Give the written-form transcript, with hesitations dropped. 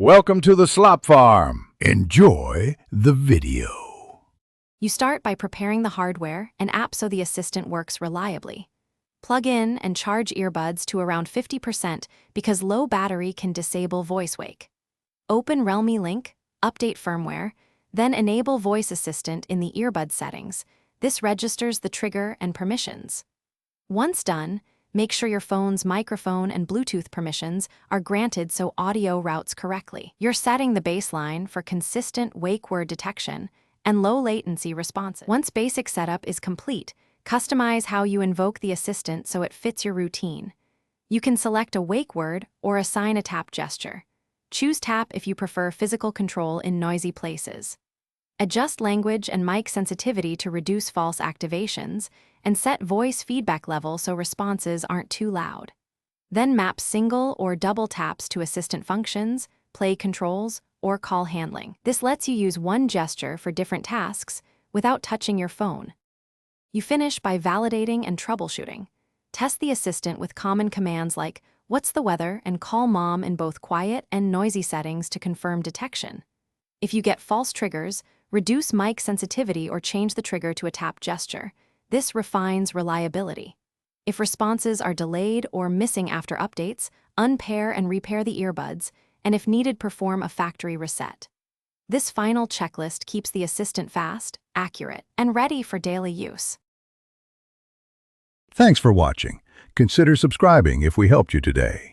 Welcome to the Slop Farm. Enjoy the video. You start by preparing the hardware and app so the assistant works reliably. Plug in and charge earbuds to around 50% because low battery can disable voice wake. Open Realme link, update firmware, then enable voice assistant in the earbud settings. This registers the trigger and permissions. Once done, make sure your phone's microphone and Bluetooth permissions are granted so audio routes correctly. You're setting the baseline for consistent wake word detection and low latency responses. Once basic setup is complete, customize how you invoke the assistant so it fits your routine. You can select a wake word or assign a tap gesture. Choose tap if you prefer physical control in noisy places. Adjust language and mic sensitivity to reduce false activations, and set voice feedback level so responses aren't too loud. Then map single or double taps to assistant functions, play controls, or call handling. This lets you use one gesture for different tasks without touching your phone. You finish by validating and troubleshooting. Test the assistant with common commands like, "What's the weather?" and "Call mom" in both quiet and noisy settings to confirm detection. If you get false triggers, reduce mic sensitivity or change the trigger to a tap gesture. This refines reliability. If responses are delayed or missing after updates, unpair and repair the earbuds, and if needed, perform a factory reset. This final checklist keeps the assistant fast, accurate, and ready for daily use. Thanks for watching. Consider subscribing if we helped you today.